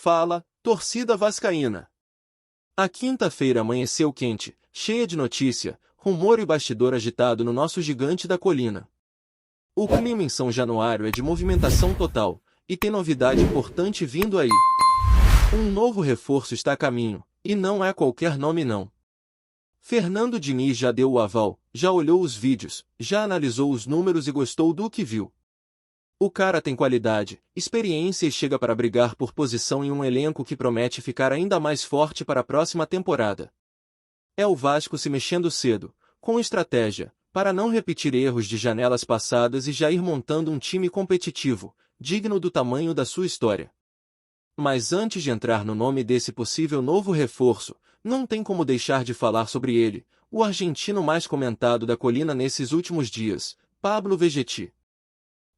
Fala, torcida vascaína! A quinta-feira amanheceu quente, cheia de notícia, rumor e bastidor agitado no nosso gigante da colina. O clima em São Januário é de movimentação total, e tem novidade importante vindo aí. Um novo reforço está a caminho, e não é qualquer nome não. Fernando Diniz já deu o aval, já olhou os vídeos, já analisou os números e gostou do que viu. O cara tem qualidade, experiência e chega para brigar por posição em um elenco que promete ficar ainda mais forte para a próxima temporada. É o Vasco se mexendo cedo, com estratégia, para não repetir erros de janelas passadas e já ir montando um time competitivo, digno do tamanho da sua história. Mas antes de entrar no nome desse possível novo reforço, não tem como deixar de falar sobre ele, o argentino mais comentado da colina nesses últimos dias, Pablo Vegetti.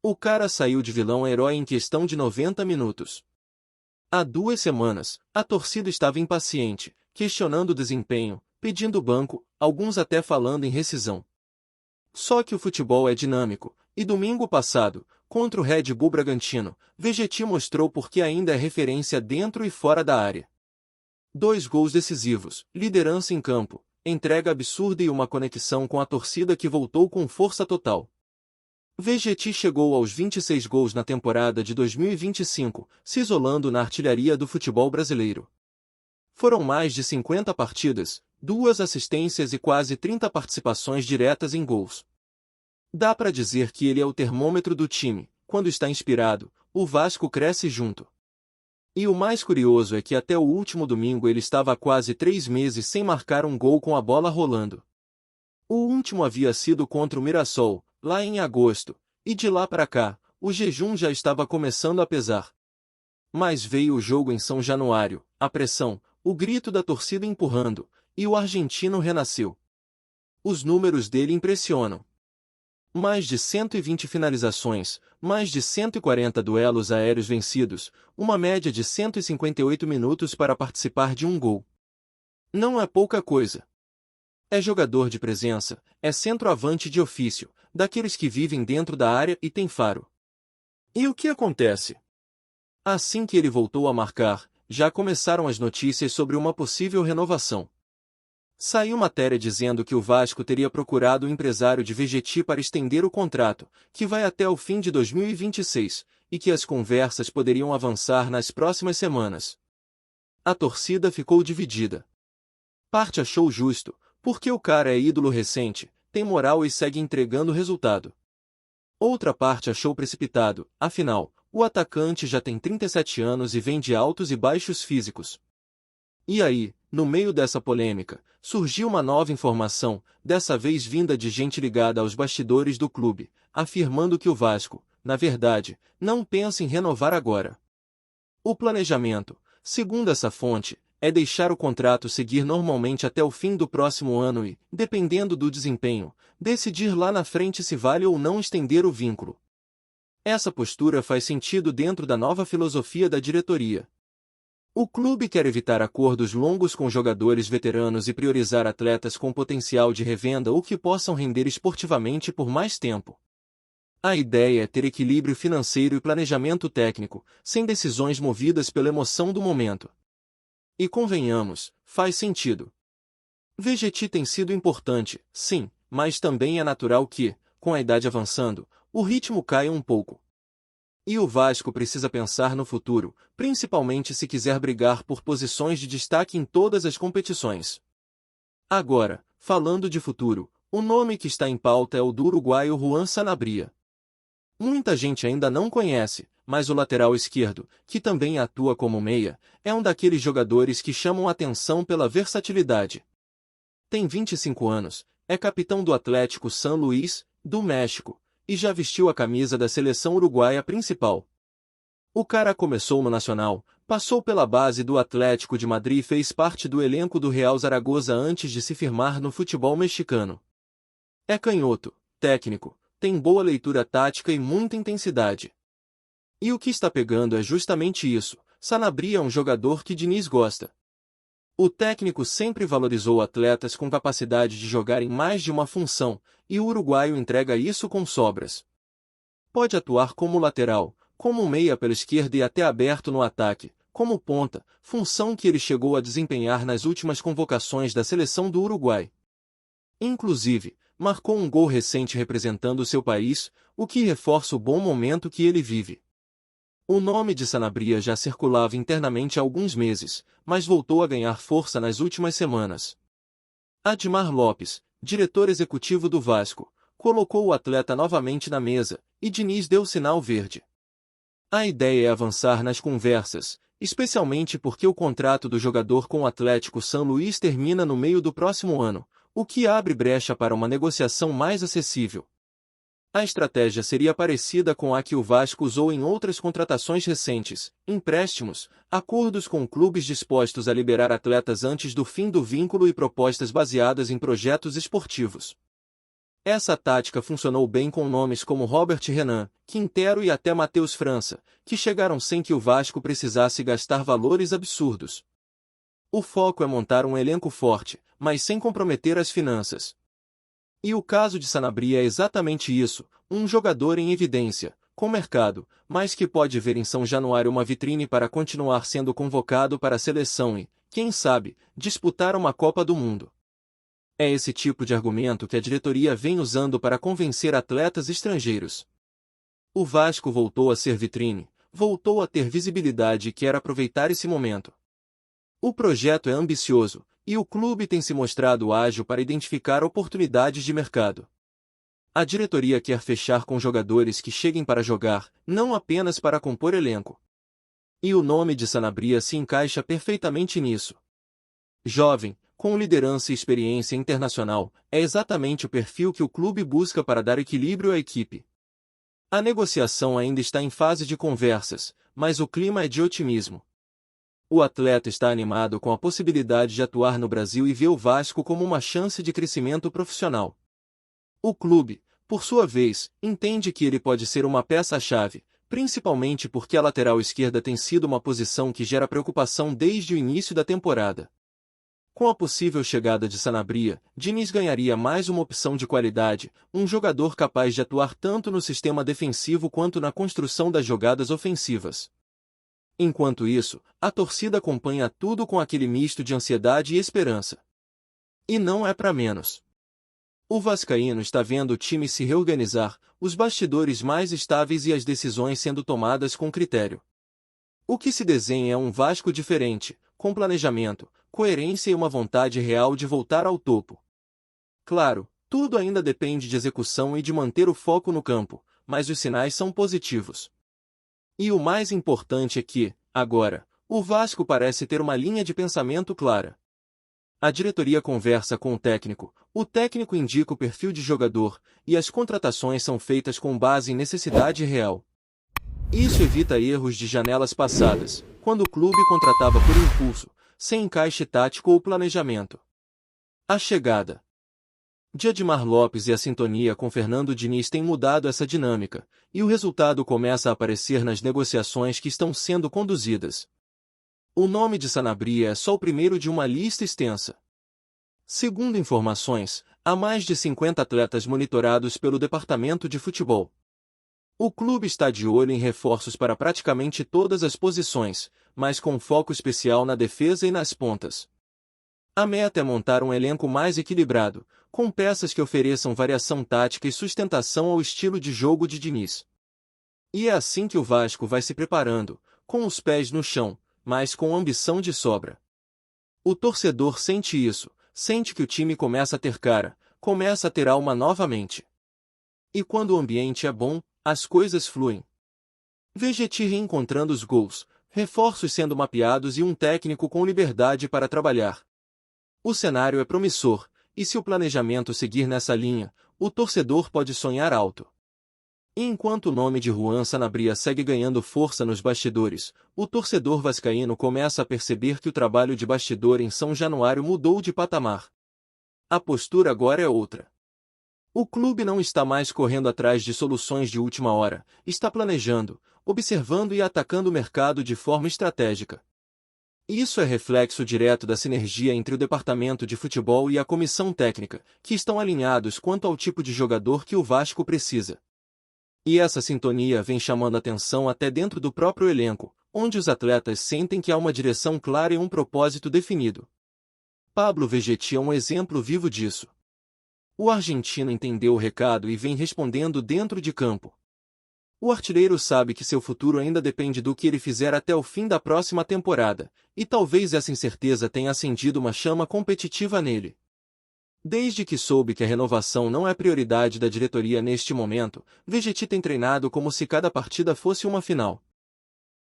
O cara saiu de vilão a herói em questão de 90 minutos. Há 2 semanas, a torcida estava impaciente, questionando o desempenho, pedindo banco, alguns até falando em rescisão. Só que o futebol é dinâmico, e domingo passado, contra o Red Bull Bragantino, Vegetti mostrou por que ainda é referência dentro e fora da área. 2 gols decisivos, liderança em campo, entrega absurda e uma conexão com a torcida que voltou com força total. Vegetti chegou aos 26 gols na temporada de 2025, se isolando na artilharia do futebol brasileiro. Foram mais de 50 partidas, 2 assistências e quase 30 participações diretas em gols. Dá para dizer que ele é o termômetro do time, quando está inspirado, o Vasco cresce junto. E o mais curioso é que até o último domingo ele estava há quase 3 meses sem marcar um gol com a bola rolando. O último havia sido contra o Mirassol, lá em agosto, e de lá para cá, o jejum já estava começando a pesar. Mas veio o jogo em São Januário, a pressão, o grito da torcida empurrando, e o argentino renasceu. Os números dele impressionam. Mais de 120 finalizações, mais de 140 duelos aéreos vencidos, uma média de 158 minutos para participar de um gol. Não é pouca coisa. É jogador de presença, é centroavante de ofício, daqueles que vivem dentro da área e tem faro. E o que acontece? Assim que ele voltou a marcar, já começaram as notícias sobre uma possível renovação. Saiu matéria dizendo que o Vasco teria procurado o empresário de Vegetti para estender o contrato, que vai até o fim de 2026, e que as conversas poderiam avançar nas próximas semanas. A torcida ficou dividida. Parte achou justo, porque o cara é ídolo recente, tem moral e segue entregando resultado. Outra parte achou precipitado, afinal, o atacante já tem 37 anos e vem de altos e baixos físicos. E aí, no meio dessa polêmica, surgiu uma nova informação, dessa vez vinda de gente ligada aos bastidores do clube, afirmando que o Vasco, na verdade, não pensa em renovar agora. O planejamento, segundo essa fonte, é deixar o contrato seguir normalmente até o fim do próximo ano e, dependendo do desempenho, decidir lá na frente se vale ou não estender o vínculo. Essa postura faz sentido dentro da nova filosofia da diretoria. O clube quer evitar acordos longos com jogadores veteranos e priorizar atletas com potencial de revenda ou que possam render esportivamente por mais tempo. A ideia é ter equilíbrio financeiro e planejamento técnico, sem decisões movidas pela emoção do momento. E convenhamos, faz sentido. Vegetti tem sido importante, sim, mas também é natural que, com a idade avançando, o ritmo caia um pouco. E o Vasco precisa pensar no futuro, principalmente se quiser brigar por posições de destaque em todas as competições. Agora, falando de futuro, o nome que está em pauta é o do uruguaio Juan Sanabria. Muita gente ainda não conhece, mas o lateral esquerdo, que também atua como meia, é um daqueles jogadores que chamam atenção pela versatilidade. Tem 25 anos, é capitão do Atlético San Luis, do México, e já vestiu a camisa da seleção uruguaia principal. O cara começou no Nacional, passou pela base do Atlético de Madrid e fez parte do elenco do Real Zaragoza antes de se firmar no futebol mexicano. É canhoto, técnico, tem boa leitura tática e muita intensidade. E o que está pegando é justamente isso, Sanabria é um jogador que Diniz gosta. O técnico sempre valorizou atletas com capacidade de jogar em mais de uma função, e o uruguaio entrega isso com sobras. Pode atuar como lateral, como meia pela esquerda e até aberto no ataque, como ponta, função que ele chegou a desempenhar nas últimas convocações da seleção do Uruguai. Inclusive, marcou um gol recente representando seu país, o que reforça o bom momento que ele vive. O nome de Sanabria já circulava internamente há alguns meses, mas voltou a ganhar força nas últimas semanas. Admar Lopes, diretor executivo do Vasco, colocou o atleta novamente na mesa, e Diniz deu sinal verde. A ideia é avançar nas conversas, especialmente porque o contrato do jogador com o Atlético São Luís termina no meio do próximo ano, o que abre brecha para uma negociação mais acessível. A estratégia seria parecida com a que o Vasco usou em outras contratações recentes: empréstimos, acordos com clubes dispostos a liberar atletas antes do fim do vínculo e propostas baseadas em projetos esportivos. Essa tática funcionou bem com nomes como Robert Renan, Quintero e até Matheus França, que chegaram sem que o Vasco precisasse gastar valores absurdos. O foco é montar um elenco forte, mas sem comprometer as finanças. E o caso de Sanabria é exatamente isso, um jogador em evidência, com mercado, mas que pode ver em São Januário uma vitrine para continuar sendo convocado para a seleção e, quem sabe, disputar uma Copa do Mundo. É esse tipo de argumento que a diretoria vem usando para convencer atletas estrangeiros. O Vasco voltou a ser vitrine, voltou a ter visibilidade e quer aproveitar esse momento. O projeto é ambicioso, e o clube tem se mostrado ágil para identificar oportunidades de mercado. A diretoria quer fechar com jogadores que cheguem para jogar, não apenas para compor elenco. E o nome de Sanabria se encaixa perfeitamente nisso. Jovem, com liderança e experiência internacional, é exatamente o perfil que o clube busca para dar equilíbrio à equipe. A negociação ainda está em fase de conversas, mas o clima é de otimismo. O atleta está animado com a possibilidade de atuar no Brasil e vê o Vasco como uma chance de crescimento profissional. O clube, por sua vez, entende que ele pode ser uma peça-chave, principalmente porque a lateral esquerda tem sido uma posição que gera preocupação desde o início da temporada. Com a possível chegada de Sanabria, Diniz ganharia mais uma opção de qualidade, um jogador capaz de atuar tanto no sistema defensivo quanto na construção das jogadas ofensivas. Enquanto isso, a torcida acompanha tudo com aquele misto de ansiedade e esperança. E não é para menos. O vascaíno está vendo o time se reorganizar, os bastidores mais estáveis e as decisões sendo tomadas com critério. O que se desenha é um Vasco diferente, com planejamento, coerência e uma vontade real de voltar ao topo. Claro, tudo ainda depende de execução e de manter o foco no campo, mas os sinais são positivos. E o mais importante é que, agora, o Vasco parece ter uma linha de pensamento clara. A diretoria conversa com o técnico indica o perfil de jogador, e as contratações são feitas com base em necessidade real. Isso evita erros de janelas passadas, quando o clube contratava por impulso, sem encaixe tático ou planejamento. A chegada de Admar Lopes e a sintonia com Fernando Diniz tem mudado essa dinâmica, e o resultado começa a aparecer nas negociações que estão sendo conduzidas. O nome de Sanabria é só o primeiro de uma lista extensa. Segundo informações, há mais de 50 atletas monitorados pelo departamento de futebol. O clube está de olho em reforços para praticamente todas as posições, mas com foco especial na defesa e nas pontas. A meta é montar um elenco mais equilibrado, com peças que ofereçam variação tática e sustentação ao estilo de jogo de Diniz. E é assim que o Vasco vai se preparando, com os pés no chão, mas com ambição de sobra. O torcedor sente isso, sente que o time começa a ter cara, começa a ter alma novamente. E quando o ambiente é bom, as coisas fluem. Veja-te reencontrando os gols, reforços sendo mapeados e um técnico com liberdade para trabalhar. O cenário é promissor, e se o planejamento seguir nessa linha, o torcedor pode sonhar alto. E enquanto o nome de Juan Sanabria segue ganhando força nos bastidores, o torcedor vascaíno começa a perceber que o trabalho de bastidor em São Januário mudou de patamar. A postura agora é outra. O clube não está mais correndo atrás de soluções de última hora, está planejando, observando e atacando o mercado de forma estratégica. Isso é reflexo direto da sinergia entre o departamento de futebol e a comissão técnica, que estão alinhados quanto ao tipo de jogador que o Vasco precisa. E essa sintonia vem chamando atenção até dentro do próprio elenco, onde os atletas sentem que há uma direção clara e um propósito definido. Pablo Vegetti é um exemplo vivo disso. O argentino entendeu o recado e vem respondendo dentro de campo. O artilheiro sabe que seu futuro ainda depende do que ele fizer até o fim da próxima temporada, e talvez essa incerteza tenha acendido uma chama competitiva nele. Desde que soube que a renovação não é prioridade da diretoria neste momento, Vegetti tem treinado como se cada partida fosse uma final.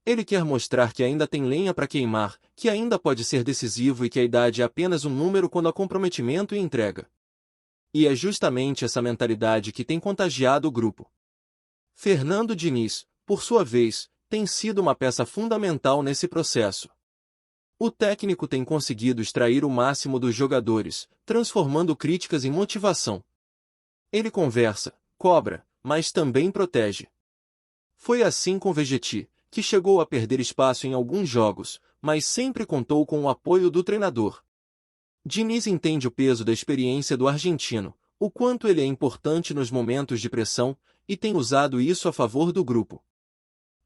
Ele quer mostrar que ainda tem lenha para queimar, que ainda pode ser decisivo e que a idade é apenas um número quando há comprometimento e entrega. E é justamente essa mentalidade que tem contagiado o grupo. Fernando Diniz, por sua vez, tem sido uma peça fundamental nesse processo. O técnico tem conseguido extrair o máximo dos jogadores, transformando críticas em motivação. Ele conversa, cobra, mas também protege. Foi assim com Vegetti, que chegou a perder espaço em alguns jogos, mas sempre contou com o apoio do treinador. Diniz entende o peso da experiência do argentino, o quanto ele é importante nos momentos de pressão, e tem usado isso a favor do grupo.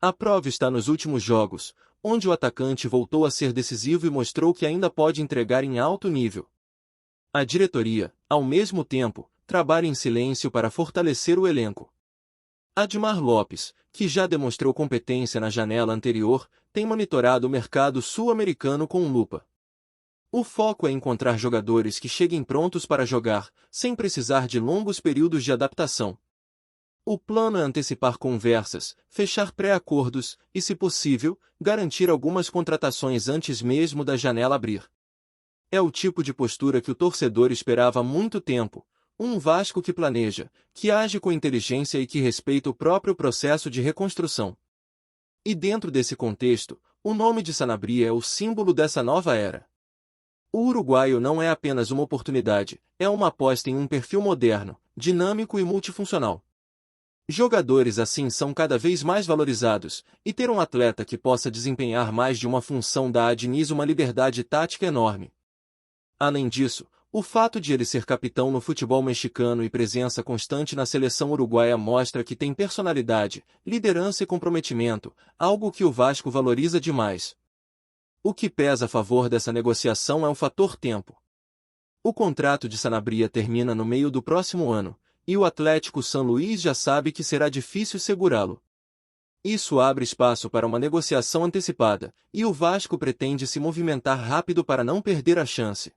A prova está nos últimos jogos, onde o atacante voltou a ser decisivo e mostrou que ainda pode entregar em alto nível. A diretoria, ao mesmo tempo, trabalha em silêncio para fortalecer o elenco. Admar Lopes, que já demonstrou competência na janela anterior, tem monitorado o mercado sul-americano com lupa. O foco é encontrar jogadores que cheguem prontos para jogar, sem precisar de longos períodos de adaptação. O plano é antecipar conversas, fechar pré-acordos e, se possível, garantir algumas contratações antes mesmo da janela abrir. É o tipo de postura que o torcedor esperava há muito tempo, um Vasco que planeja, que age com inteligência e que respeita o próprio processo de reconstrução. E dentro desse contexto, o nome de Sanabria é o símbolo dessa nova era. O uruguaio não é apenas uma oportunidade, é uma aposta em um perfil moderno, dinâmico e multifuncional. Jogadores assim são cada vez mais valorizados, e ter um atleta que possa desempenhar mais de uma função dá a Diniz uma liberdade tática enorme. Além disso, o fato de ele ser capitão no futebol mexicano e presença constante na seleção uruguaia mostra que tem personalidade, liderança e comprometimento, algo que o Vasco valoriza demais. O que pesa a favor dessa negociação é o fator tempo. O contrato de Sanabria termina no meio do próximo ano, e o Atlético São Luís já sabe que será difícil segurá-lo. Isso abre espaço para uma negociação antecipada, e o Vasco pretende se movimentar rápido para não perder a chance.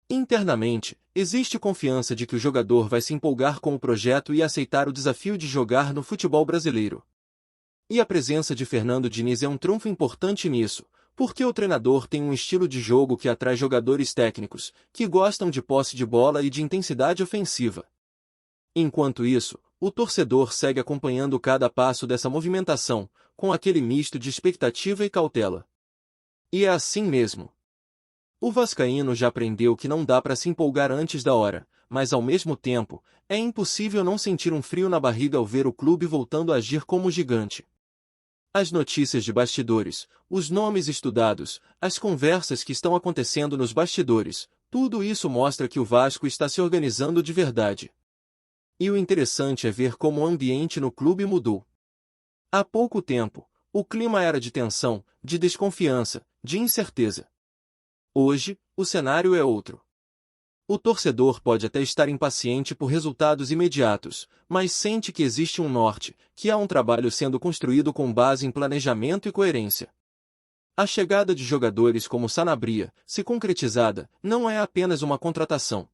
Internamente, existe confiança de que o jogador vai se empolgar com o projeto e aceitar o desafio de jogar no futebol brasileiro. E a presença de Fernando Diniz é um trunfo importante nisso, porque o treinador tem um estilo de jogo que atrai jogadores técnicos, que gostam de posse de bola e de intensidade ofensiva. Enquanto isso, o torcedor segue acompanhando cada passo dessa movimentação, com aquele misto de expectativa e cautela. E é assim mesmo. O vascaíno já aprendeu que não dá para se empolgar antes da hora, mas ao mesmo tempo, é impossível não sentir um frio na barriga ao ver o clube voltando a agir como gigante. As notícias de bastidores, os nomes estudados, as conversas que estão acontecendo nos bastidores, tudo isso mostra que o Vasco está se organizando de verdade. E o interessante é ver como o ambiente no clube mudou. Há pouco tempo, o clima era de tensão, de desconfiança, de incerteza. Hoje, o cenário é outro. O torcedor pode até estar impaciente por resultados imediatos, mas sente que existe um norte, que há um trabalho sendo construído com base em planejamento e coerência. A chegada de jogadores como Sanabria, se concretizada, não é apenas uma contratação.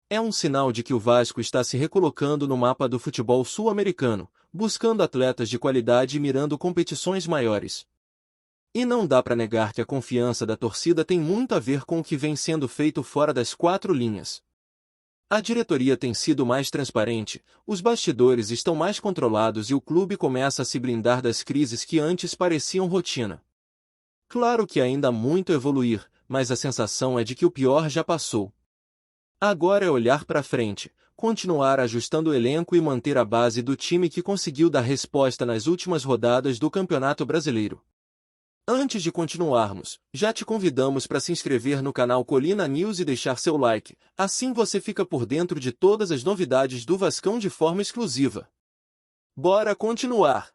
É um sinal de que o Vasco está se recolocando no mapa do futebol sul-americano, buscando atletas de qualidade e mirando competições maiores. E não dá para negar que a confiança da torcida tem muito a ver com o que vem sendo feito fora das quatro linhas. A diretoria tem sido mais transparente, os bastidores estão mais controlados e o clube começa a se blindar das crises que antes pareciam rotina. Claro que ainda há muito a evoluir, mas a sensação é de que o pior já passou. Agora é olhar para frente, continuar ajustando o elenco e manter a base do time que conseguiu dar resposta nas últimas rodadas do Campeonato Brasileiro. Antes de continuarmos, já te convidamos para se inscrever no canal Colina News e deixar seu like, assim você fica por dentro de todas as novidades do Vascão de forma exclusiva. Bora continuar!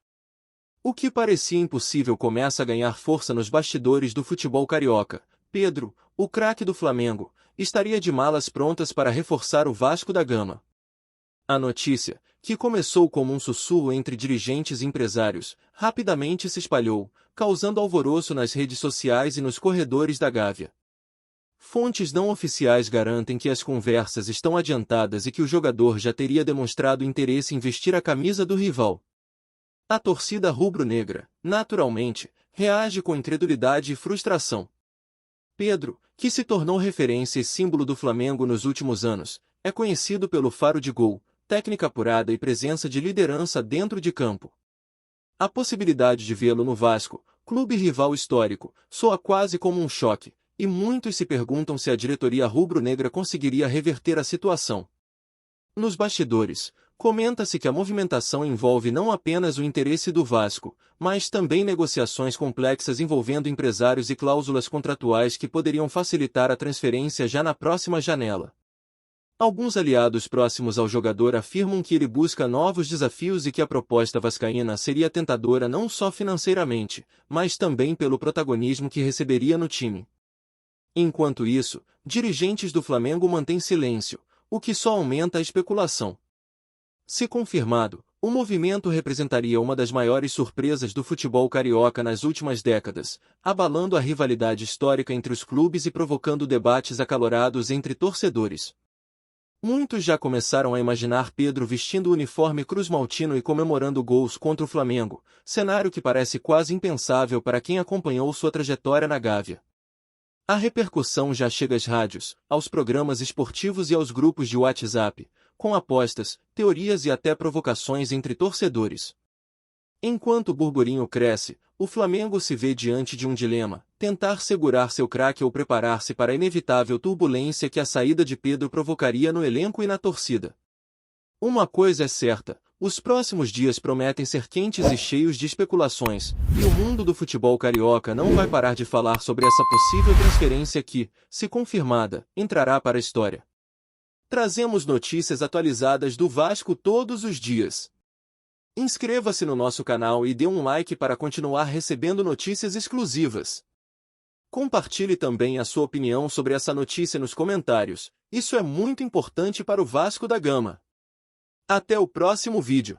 O que parecia impossível começa a ganhar força nos bastidores do futebol carioca. Pedro, o craque do Flamengo, estaria de malas prontas para reforçar o Vasco da Gama. A notícia, que começou como um sussurro entre dirigentes e empresários, rapidamente se espalhou, causando alvoroço nas redes sociais e nos corredores da Gávea. Fontes não oficiais garantem que as conversas estão adiantadas e que o jogador já teria demonstrado interesse em vestir a camisa do rival. A torcida rubro-negra, naturalmente, reage com incredulidade e frustração. Pedro, que se tornou referência e símbolo do Flamengo nos últimos anos, é conhecido pelo faro de gol, técnica apurada e presença de liderança dentro de campo. A possibilidade de vê-lo no Vasco, clube rival histórico, soa quase como um choque, e muitos se perguntam se a diretoria rubro-negra conseguiria reverter a situação. Nos bastidores, comenta-se que a movimentação envolve não apenas o interesse do Vasco, mas também negociações complexas envolvendo empresários e cláusulas contratuais que poderiam facilitar a transferência já na próxima janela. Alguns aliados próximos ao jogador afirmam que ele busca novos desafios e que a proposta vascaína seria tentadora não só financeiramente, mas também pelo protagonismo que receberia no time. Enquanto isso, dirigentes do Flamengo mantêm silêncio, o que só aumenta a especulação. Se confirmado, o movimento representaria uma das maiores surpresas do futebol carioca nas últimas décadas, abalando a rivalidade histórica entre os clubes e provocando debates acalorados entre torcedores. Muitos já começaram a imaginar Pedro vestindo o uniforme cruz-maltino e comemorando gols contra o Flamengo, cenário que parece quase impensável para quem acompanhou sua trajetória na Gávea. A repercussão já chega às rádios, aos programas esportivos e aos grupos de WhatsApp, com apostas, teorias e até provocações entre torcedores. Enquanto o burburinho cresce, o Flamengo se vê diante de um dilema: tentar segurar seu craque ou preparar-se para a inevitável turbulência que a saída de Pedro provocaria no elenco e na torcida. Uma coisa é certa, os próximos dias prometem ser quentes e cheios de especulações, e o mundo do futebol carioca não vai parar de falar sobre essa possível transferência que, se confirmada, entrará para a história. Trazemos notícias atualizadas do Vasco todos os dias. Inscreva-se no nosso canal e dê um like para continuar recebendo notícias exclusivas. Compartilhe também a sua opinião sobre essa notícia nos comentários, isso é muito importante para o Vasco da Gama. Até o próximo vídeo.